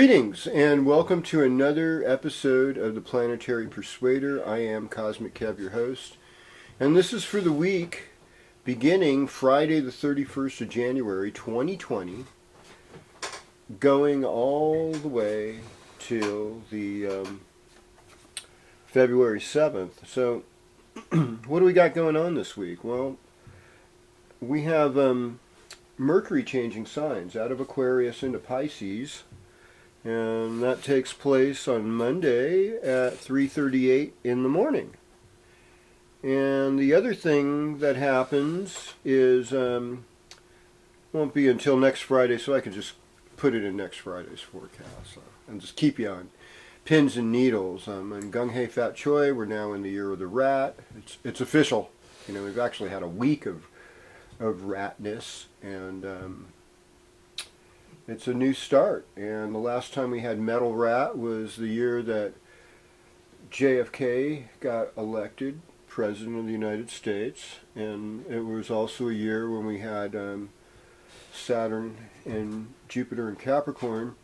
Greetings and welcome to another episode of the Planetary Persuader. I am KozMcKev, your host, and this is for the week beginning Friday the 31st of January 2020, going all the way till the February 7th. So what do we got going on this week? Well, we have Mercury changing signs out of Aquarius into Pisces. And that takes place on Monday at 3:38 in the morning. And the other thing that happens is, won't be until next Friday, so I can just put it in next Friday's forecast and just keep you on pins and needles. And Gung Hei Fat Choi, we're now in the year of the rat. It's official. You know, we've actually had a week of ratness, and it's a new start. And the last time we had metal rat was the year that JFK got elected President of the United States, and it was also a year when we had Saturn and Jupiter and Capricorn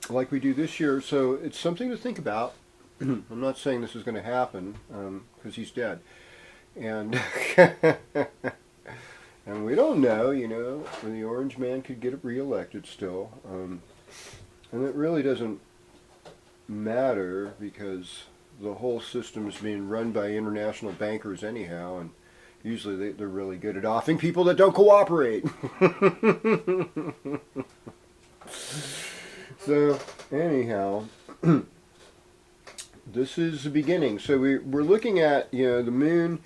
like we do this year. So it's something to think about. I'm not saying this is going to happen because he's dead, and and we don't know, you know, when the Orange Man could get reelected still. And it really doesn't matter because the whole system is being run by international bankers anyhow, and usually they're really good at offing people that don't cooperate. So, anyhow, this is the beginning. So we're looking at, you know, the moon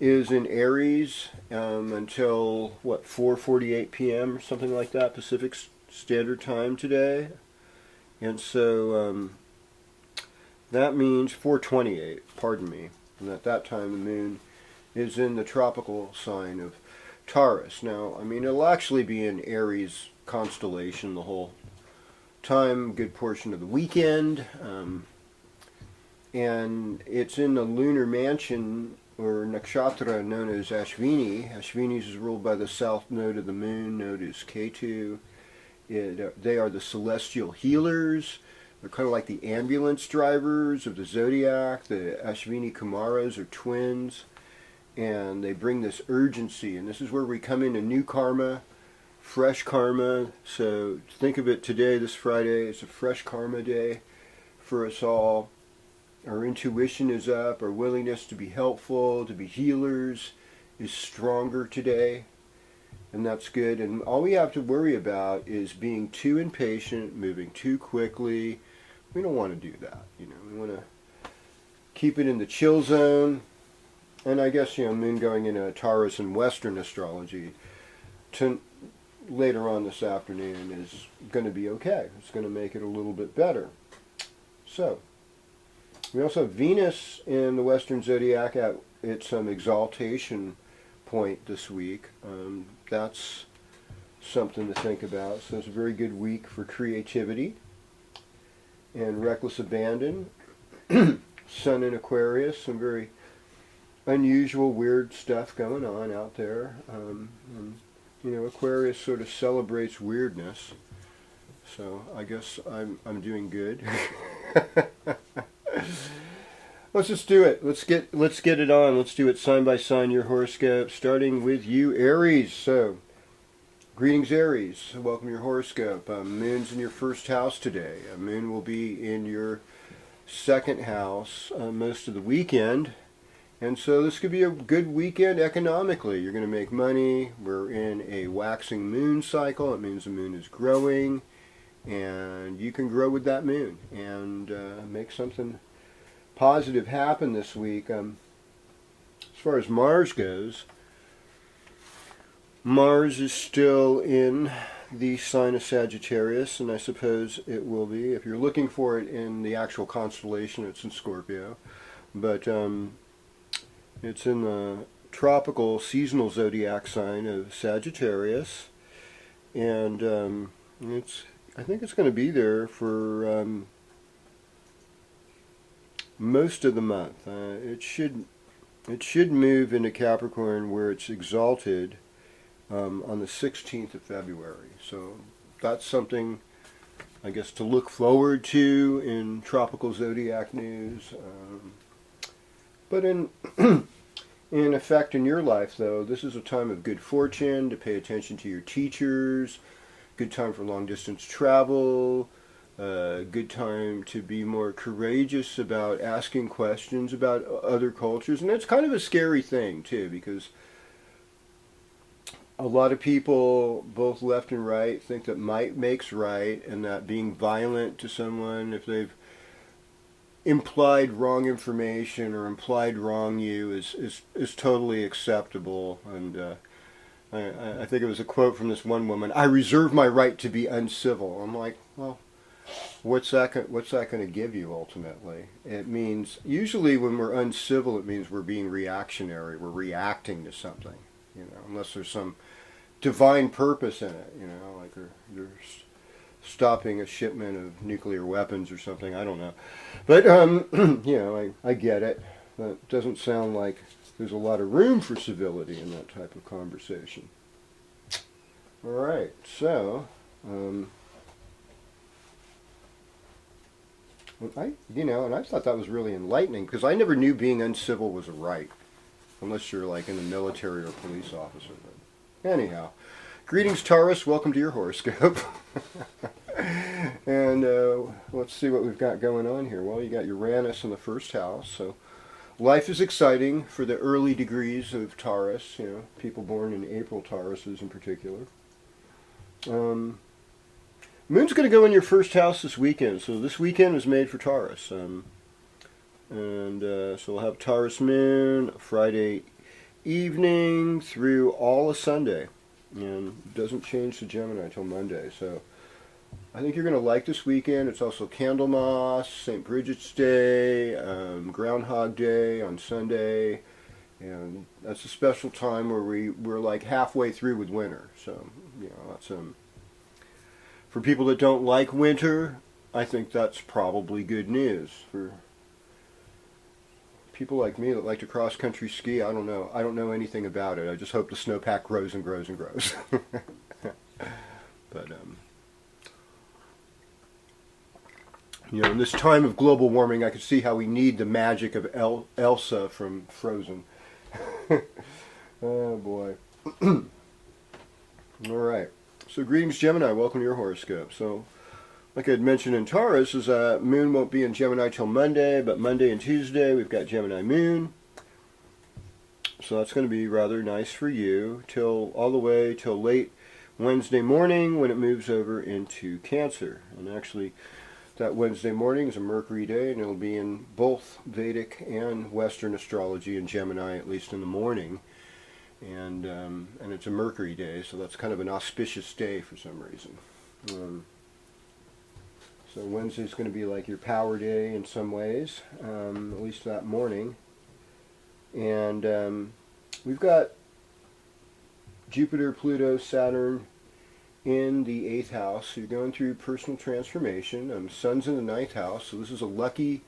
is in Aries until, what, 4:48 p.m. or something like that, Pacific Standard Time today. And so that means 4:28, pardon me. And at that time the moon is in the tropical sign of Taurus. Now, I mean, it'll actually be in Aries constellation the whole time, good portion of the weekend. And it's in the lunar mansion or nakshatra known as Ashvini. Ashvini is ruled by the south node of the moon, node is Ketu. They are the celestial healers. They're kind of like the ambulance drivers of the zodiac. The Ashvini Kumaras are twins, and they bring this urgency. And this is where we come into new karma, fresh karma. So think of it today, this Friday, it's a fresh karma day for us all. Our intuition is up, our willingness to be helpful, to be healers is stronger today, and that's good. And all we have to worry about is being too impatient, moving too quickly. We don't want to do that, you know. We want to keep it in the chill zone. And I guess, you know, moon going into Taurus and Western astrology later on this afternoon is going to be okay. It's going to make it a little bit better. So we also have Venus in the Western Zodiac at its exaltation point this week. That's something to think about. So it's a very good week for creativity and reckless abandon. Sun in Aquarius, some very unusual, weird stuff going on out there. And, you know, Aquarius sort of celebrates weirdness. So I guess I'm doing good. Let's just do it. Let's get it on. Let's do it sign by sign, your horoscope, starting with you, Aries. So, greetings, Aries. Welcome to your horoscope. Moon's in your first house today. Moon will be in your second house most of the weekend. And so this could be a good weekend economically. You're going to make money. We're in a waxing moon cycle. It means the moon is growing. And you can grow with that moon and make something positive happen this week. As far as Mars goes, Mars is still in the sign of Sagittarius, and I suppose it will be. If you're looking for it in the actual constellation, it's in Scorpio. But it's in the tropical seasonal zodiac sign of Sagittarius. And I think it's going to be there for most of the month. It should move into Capricorn where it's exalted on the 16th of February. So that's something I guess, to look forward to in tropical zodiac news. But in in effect in your life, though, this is a time of good fortune, to pay attention to your teachers, good time for long distance travel, good time to be more courageous about asking questions about other cultures. And that's kind of a scary thing, too, because a lot of people, both left and right, think that might makes right, and that being violent to someone, if they've implied wrong information or implied wrong you, is totally acceptable. And I think it was a quote from this one woman: "I reserve my right to be uncivil." I'm like, well, what's that going to give you ultimately? It means, usually when we're uncivil, it means we're being reactionary. We're reacting to something, unless there's some divine purpose in it, like you're stopping a shipment of nuclear weapons or something. I don't know, but I get it. That doesn't sound like there's a lot of room for civility in that type of conversation. All right, so and I thought that was really enlightening, because I never knew being uncivil was a right, unless you're like in the military or police officer. But anyhow, greetings, Taurus. Welcome to your horoscope. And let's see what we've got going on here. Well, you got Uranus in the first house, so life is exciting for the early degrees of Taurus. People born in April, Tauruses in particular. Moon's going to go in your first house this weekend, so this weekend is made for Taurus. So we'll have Taurus Moon Friday evening through all of Sunday, and it doesn't change to Gemini until Monday. So I think you're going to like this weekend. It's also Candlemas, St. Bridget's Day, Groundhog Day on Sunday, and that's a special time where we're like halfway through with winter. So that's for people that don't like winter, I think that's probably good news. For people like me that like to cross-country ski, I don't know. I don't know anything about it. I just hope the snowpack grows and grows and grows. But in this time of global warming, I could see how we need the magic of Elsa from Frozen. Oh boy. All right. So greetings, Gemini. Welcome to your horoscope. So, like I had mentioned in Taurus, is Moon won't be in Gemini till Monday, but Monday and Tuesday we've got Gemini Moon. So that's going to be rather nice for you all the way till late Wednesday morning, when it moves over into Cancer. And actually, that Wednesday morning is a Mercury day, and it'll be in both Vedic and Western astrology in Gemini, at least in the morning. And it's a Mercury day, so that's kind of an auspicious day for some reason. So Wednesday's going to be like your power day in some ways, at least that morning. And we've got Jupiter, Pluto, Saturn in the 8th house. So you're going through personal transformation. Sun's in the 9th house, so this is a lucky,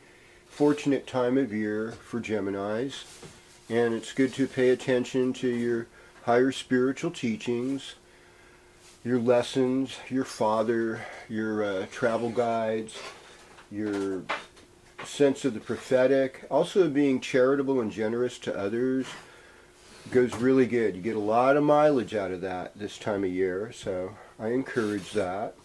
fortunate time of year for Geminis. And it's good to pay attention to your higher spiritual teachings, your lessons, your father, your travel guides, your sense of the prophetic. Also, being charitable and generous to others goes really good. You get a lot of mileage out of that this time of year, so I encourage that.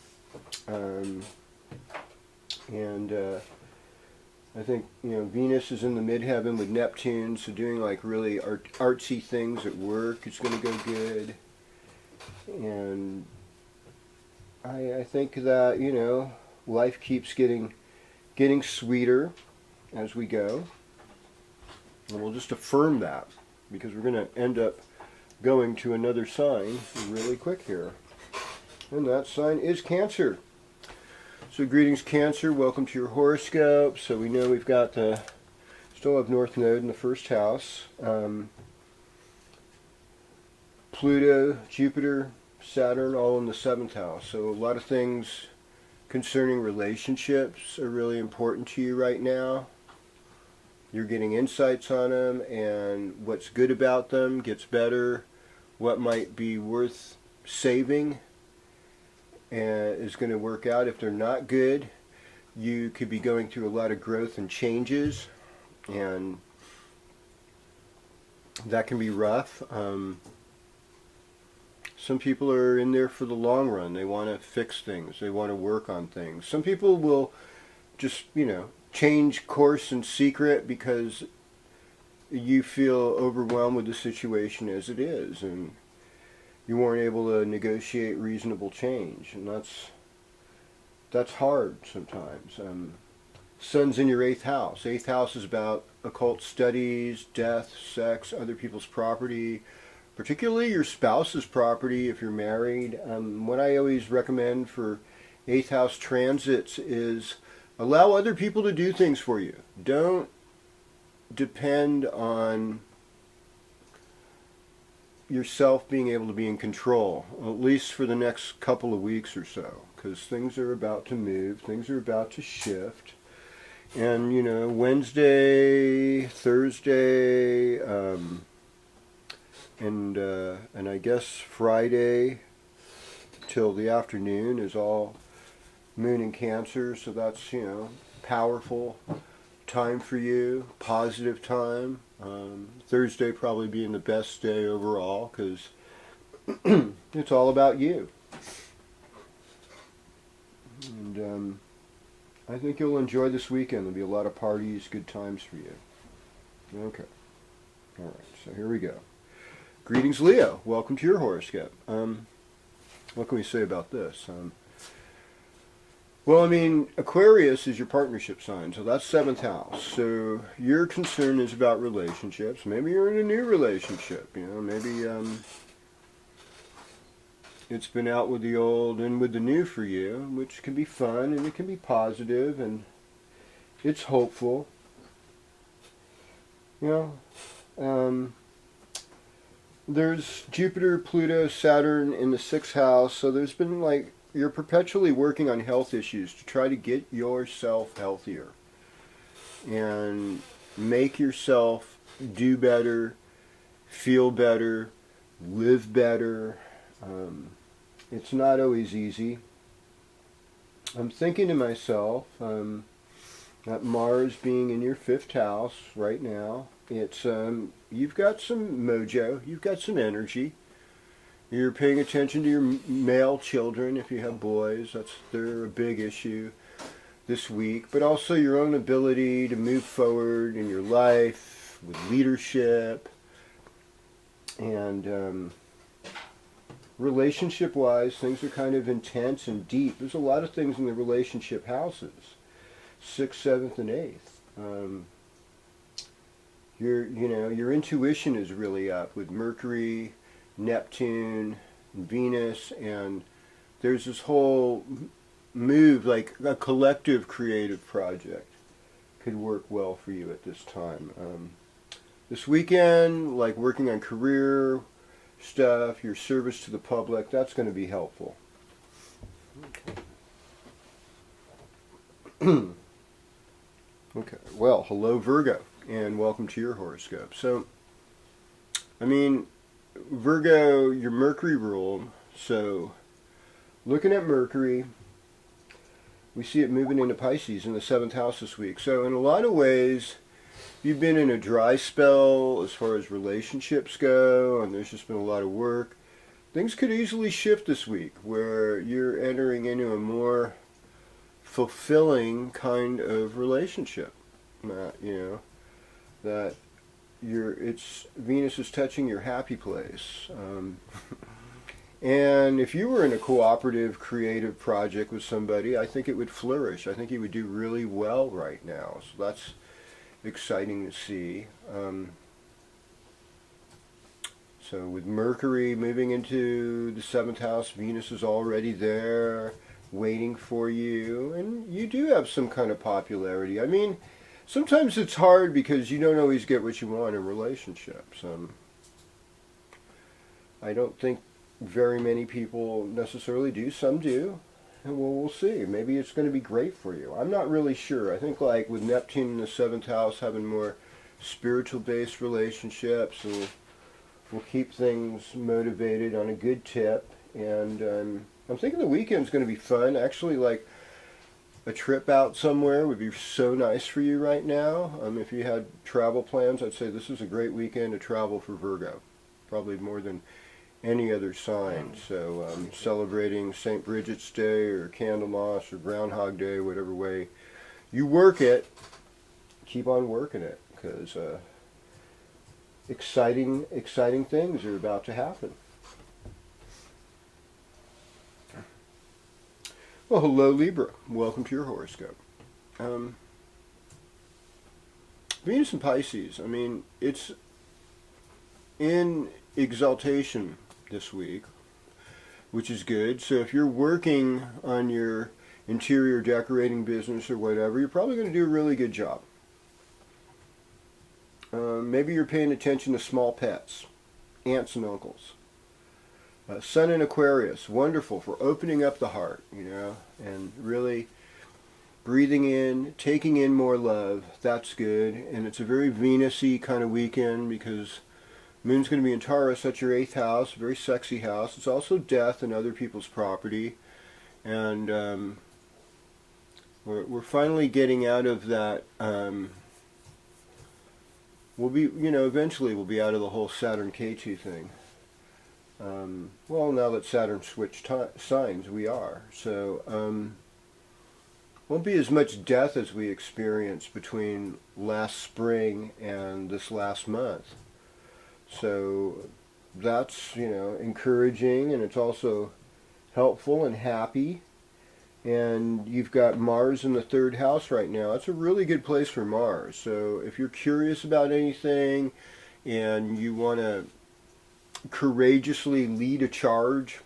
I think, Venus is in the midheaven with Neptune, so doing like really artsy things at work is going to go good. And I think that, life keeps getting sweeter as we go. And we'll just affirm that, because we're going to end up going to another sign really quick here. And that sign is Cancer. So greetings, Cancer. Welcome to your horoscope. So we know we've got still have North Node in the first house. Pluto, Jupiter, Saturn, all in the 7th house. So a lot of things concerning relationships are really important to you right now. You're getting insights on them, and what's good about them gets better. What might be worth saving is going to work out. If they're not good, you could be going through a lot of growth and changes, and that can be rough. Some people are in there for the long run. They want to fix things. They want to work on things. Some people will just, change course in secret because you feel overwhelmed with the situation as it is, and you weren't able to negotiate reasonable change, and that's hard sometimes. Sun's in your 8th house. 8th house is about occult studies, death, sex, other people's property, particularly your spouse's property if you're married. What I always recommend for 8th house transits is allow other people to do things for you. Don't depend on yourself being able to be in control, at least for the next couple of weeks or so, because things are about to move, things are about to shift. And, Wednesday, Thursday, and I guess Friday till the afternoon is all moon in Cancer, so that's, powerful time for you, positive time. Thursday probably being the best day overall because it's all about you. And I think you'll enjoy this weekend. There'll be a lot of parties, good times for you. Okay. All right, so here we go. Greetings, Leo. Welcome to your horoscope. What can we say about this? Well, Aquarius is your partnership sign, so that's 7th house. So your concern is about relationships. Maybe you're in a new relationship, maybe it's been out with the old and with the new for you, which can be fun and it can be positive and it's hopeful. There's Jupiter, Pluto, Saturn in the 6th house, so there's been you're perpetually working on health issues to try to get yourself healthier and make yourself do better, feel better, live better. It's not always easy. I'm thinking to myself that Mars being in your 5th house right now, it's you've got some mojo, you've got some energy. You're paying attention to your male children if you have boys. They're a big issue this week. But also your own ability to move forward in your life with leadership. And relationship-wise, things are kind of intense and deep. There's a lot of things in the relationship houses. 6th, 7th, and 8th. Your intuition is really up with Mercury, Neptune, Venus, and there's this whole move, like a collective creative project could work well for you at this time. This weekend, like working on career stuff, your service to the public, that's going to be helpful. Okay. Okay, well, hello Virgo, and welcome to your horoscope. So, Virgo, your Mercury ruled, so looking at Mercury, we see it moving into Pisces in the 7th house this week. So in a lot of ways, you've been in a dry spell as far as relationships go, and there's just been a lot of work. Things could easily shift this week, where you're entering into a more fulfilling kind of relationship. That Venus is touching your happy place. And if you were in a cooperative, creative project with somebody, I think it would flourish. I think you would do really well right now. So that's exciting to see. So with Mercury moving into the 7th house, Venus is already there, waiting for you. And you do have some kind of popularity. Sometimes it's hard because you don't always get what you want in relationships. I don't think very many people necessarily do. Some do. And we'll see. Maybe it's going to be great for you. I'm not really sure. I think with Neptune in the 7th house, having more spiritual-based relationships will keep things motivated on a good tip. And I'm thinking the weekend's going to be fun. Actually, like a trip out somewhere would be so nice for you right now. If you had travel plans, I'd say this is a great weekend to travel for Virgo. Probably more than any other sign. So celebrating St. Bridget's Day or Candlemas or Groundhog Day, whatever way you work it, keep on working it, because exciting things are about to happen. Well, hello Libra. Welcome to your horoscope. Venus and Pisces, I mean, it's in exaltation this week, which is good. So if you're working on your interior decorating business or whatever, you're probably going to do a really good job. Maybe you're paying attention to small pets, aunts and uncles. Sun in Aquarius, wonderful for opening up the heart, and really breathing in, taking in more love. That's good. And it's a very Venus-y kind of weekend because Moon's going to be in Taurus. That's your 8th house, very sexy house. It's also death and other people's property. And we're finally getting out of that. We'll be, eventually we'll be out of the whole Saturn K2 thing. Well, now that Saturn switched signs, we are. So, won't be as much death as we experienced between last spring and this last month. So, that's, encouraging, and it's also helpful and happy. And you've got Mars in the 3rd house right now. That's a really good place for Mars. So, if you're curious about anything and you want to courageously lead a charge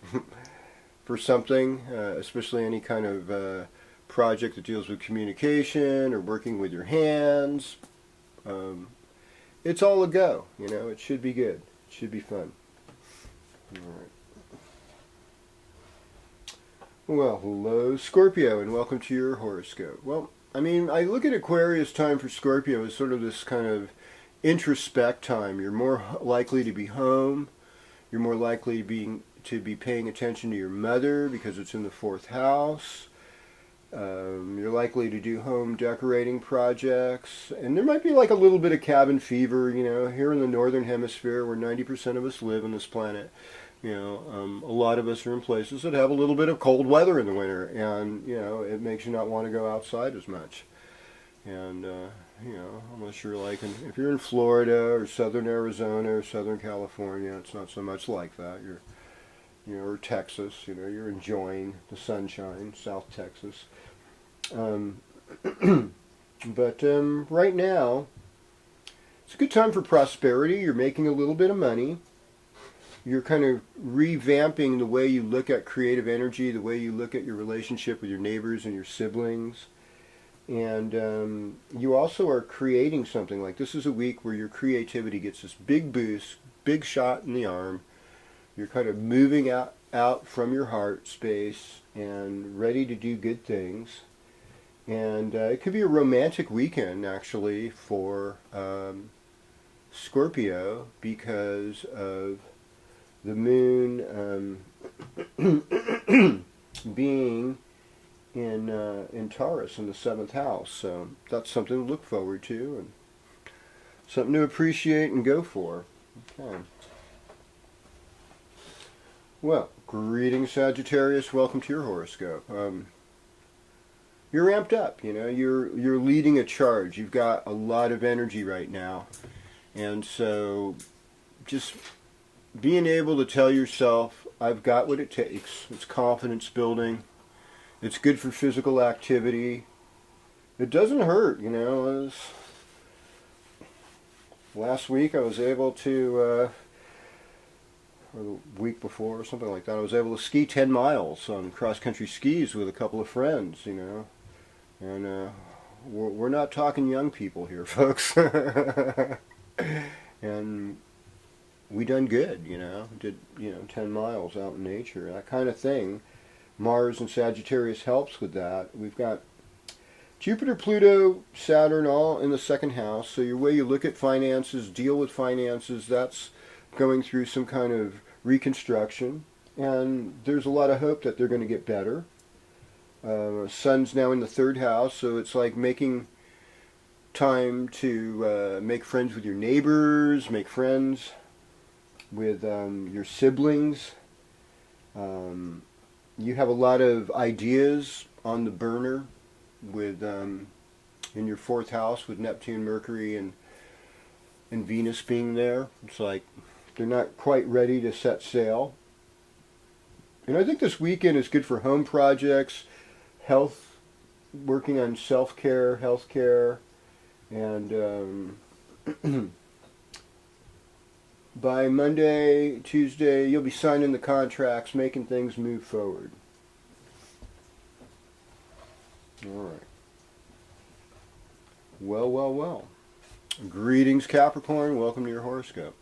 for something, especially any kind of project that deals with communication or working with your hands, it's all a go. It should be good. It should be fun. All right. Well, hello Scorpio, and welcome to your horoscope. Well, I mean, I look at Aquarius time for Scorpio as sort of this kind of introspect time. You're more likely to be home. You're more likely to be paying attention to your mother because it's in the 4th house. You're likely to do home decorating projects. And there might be like a little bit of cabin fever, here in the northern hemisphere where 90% of us live on this planet. A lot of us are in places that have a little bit of cold weather in the winter. And, it makes you not want to go outside as much. And, unless you're like, if you're in Florida or southern Arizona or southern California, it's not so much like that. Or Texas, you're enjoying the sunshine, South Texas. But right now, it's a good time for prosperity. You're making a little bit of money. You're kind of revamping the way you look at creative energy, the way you look at your relationship with your neighbors and your siblings. And you also are creating something. Like, this is a week where your creativity gets this big boost, big shot in the arm. You're kind of moving out from your heart space and ready to do good things. And it could be a romantic weekend, actually, for Scorpio because of the moon being in Taurus in the 7th house. So that's something to look forward to and something to appreciate and go for. Okay. Well, greetings Sagittarius. Welcome to your horoscope. You're amped up. You're leading a charge. You've got a lot of energy right now, and so just being able to tell yourself, I've got what it takes. It's confidence building. It's good for physical activity. It doesn't hurt, Last week I was able to, or the week before or something like that, I was able to ski 10 miles on cross-country skis with a couple of friends, And we're not talking young people here, folks. And we done good, did 10 miles out in nature, that kind of thing. Mars and Sagittarius helps with that. We've got Jupiter, Pluto, Saturn all in the 2nd house. So your way you look at finances, deal with finances, that's going through some kind of reconstruction. and there's a lot of hope that they're going to get better. Sun's now in the third house, so it's like making time to make friends with your neighbors, make friends with your siblings. You have a lot of ideas on the burner with in your fourth house with Neptune, Mercury, and Venus being there. It's like they're not quite ready to set sail. And I think this weekend is good for home projects, health, working on self-care, health-care, and by Monday, Tuesday, you'll be signing the contracts, making things move forward. All right. Well, well, well. Greetings, Capricorn. Welcome to your horoscope.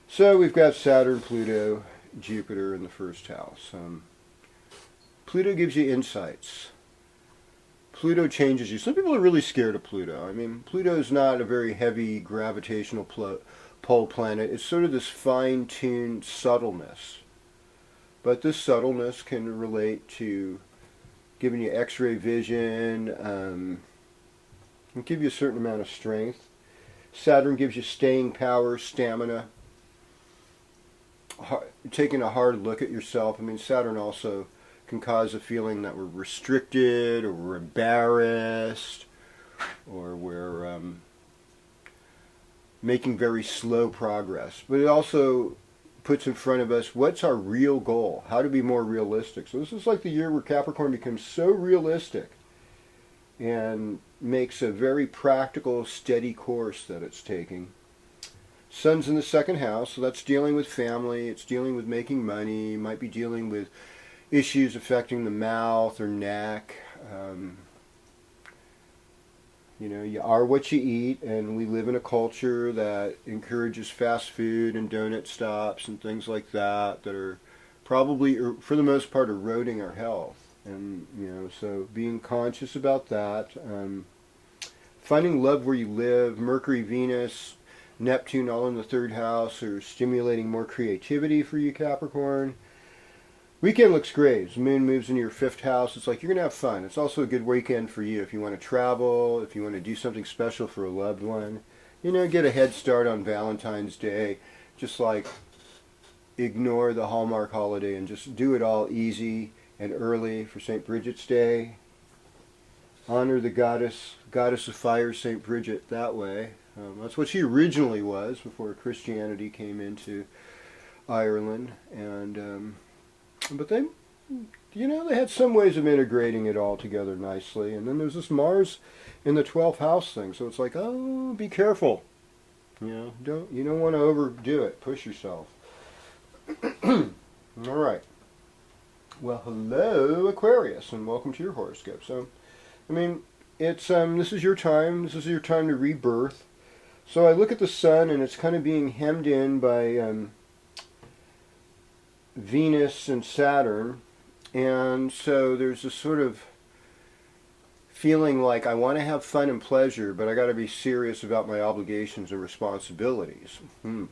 So we've got Saturn, Pluto, Jupiter in the first house. Pluto gives you insights. Pluto changes you. Some people are really scared of Pluto. I mean, Pluto is not a very heavy gravitational pole planet. It's sort of this fine-tuned subtleness. But this subtleness can relate to giving you X-ray vision, and give you a certain amount of strength. Saturn gives you staying power, stamina, taking a hard look at yourself. I mean, Saturn also can cause a feeling that we're restricted, or we're embarrassed, or we're making very slow progress. But it also puts in front of us what's our real goal, how to be more realistic. So this is like the year where Capricorn becomes so realistic and makes a very practical, steady course that it's taking. Sun's in the second house, so that's dealing with family, it's dealing with making money, might be dealing with issues affecting the mouth or neck. You know, you are what you eat, and we live in a culture that encourages fast food and donut stops and things like that that are probably, for the most part, eroding our health. And, you know, so being conscious about that. Finding love where you live. Mercury, Venus, Neptune all in the third house are stimulating more creativity for you, Capricorn. Weekend looks great. The moon moves into your fifth house. It's like you're going to have fun. It's also a good weekend for you if you want to travel, if you want to do something special for a loved one. You know, get a head start on Valentine's Day. Just like ignore the Hallmark holiday and just do it all easy and early for St. Bridget's Day. Honor the goddess of fire, St. Bridget, that way. That's what she originally was before Christianity came into Ireland. And but they, you know, they had some ways of integrating it all together nicely. And then there's this Mars in the 12th house thing. So it's like, oh, be careful. You know, you don't want to overdo it. Push yourself. All right. Well, hello, Aquarius, and welcome to your horoscope. So, I mean, it's this is your time. This is your time to rebirth. So I look at the sun, and it's kind of being hemmed in by Venus and Saturn, and so there's this sort of feeling like I want to have fun and pleasure, but I got to be serious about my obligations and responsibilities. And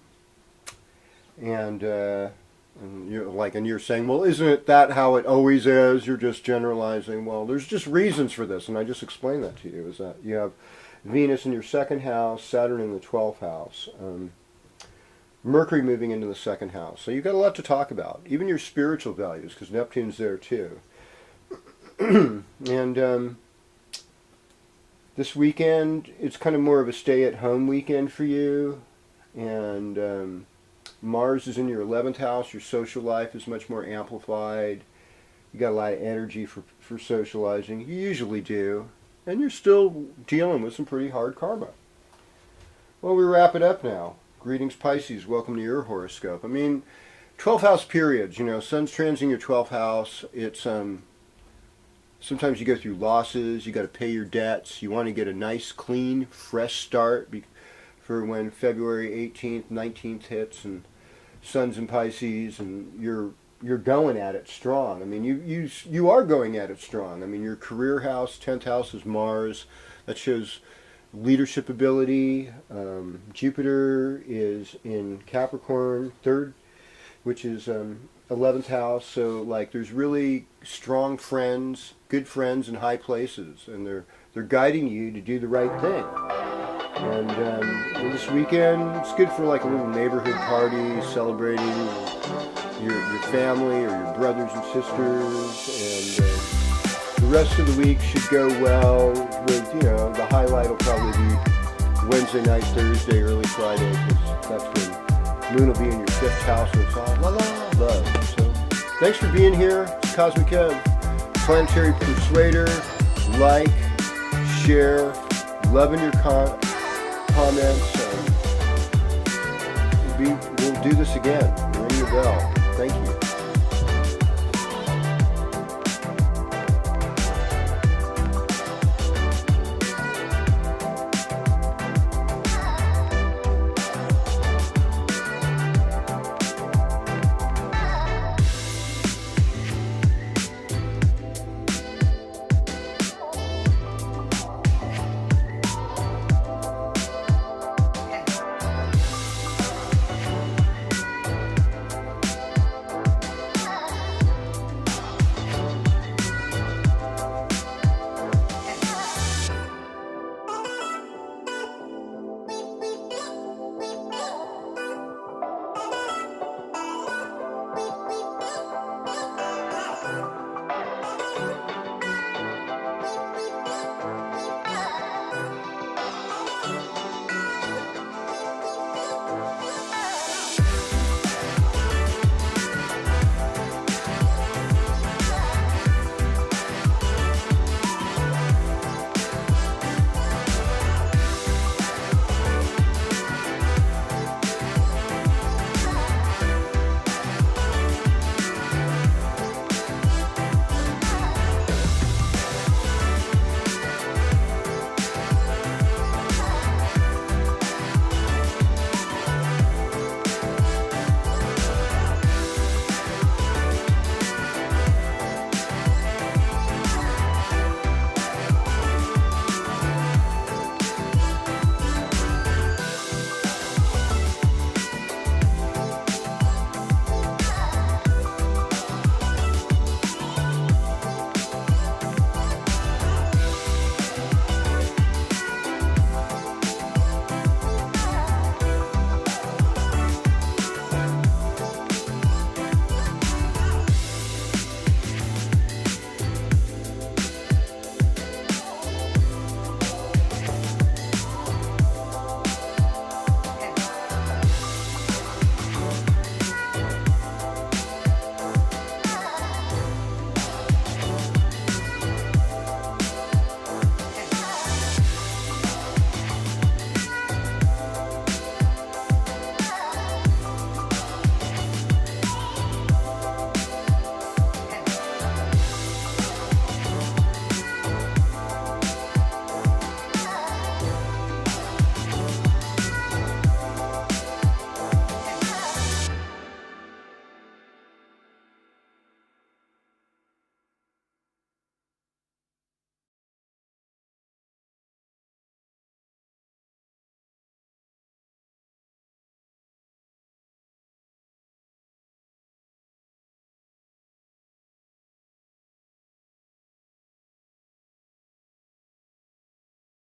you're saying, well, isn't it that how it always is? You're just generalizing. Well, there's just reasons for this, and I just explained that to you. Is that you have Venus in your second house, Saturn in the 12th house. Mercury moving into the second house. So you've got a lot to talk about. Even your spiritual values, because Neptune's there too. And this weekend, it's kind of more of a stay-at-home weekend for you. And Mars is in your 11th house. Your social life is much more amplified. You got a lot of energy for socializing. You usually do. And you're still dealing with some pretty hard karma. Well, we wrap it up now. Greetings, Pisces. Welcome to your horoscope. I mean, 12 house periods, you know, sun's transiting your 12th house. It's, sometimes you go through losses. You got to pay your debts. You want to get a nice, clean, fresh start for when February 18th, 19th hits, and sun's in Pisces, and you're going at it strong. I mean, you are going at it strong. I mean, your career house, 10th house is Mars. That shows leadership ability. Jupiter is in Capricorn, third which is 11th house. So like there's really strong friends, good friends in high places, and they're guiding you to do the right thing. And this weekend, it's good for like a little neighborhood party, celebrating your family or your brothers and sisters. And the rest of the week should go well. With, you know, the highlight will probably be Wednesday night, Thursday, early Friday, because that's when Moon will be in your 5th house, and it's all la la love. So thanks for being here. It's KozMcKev, Planetary Persuader. Like, share, loving your comments. We'll do this again. Ring your bell. Thank you.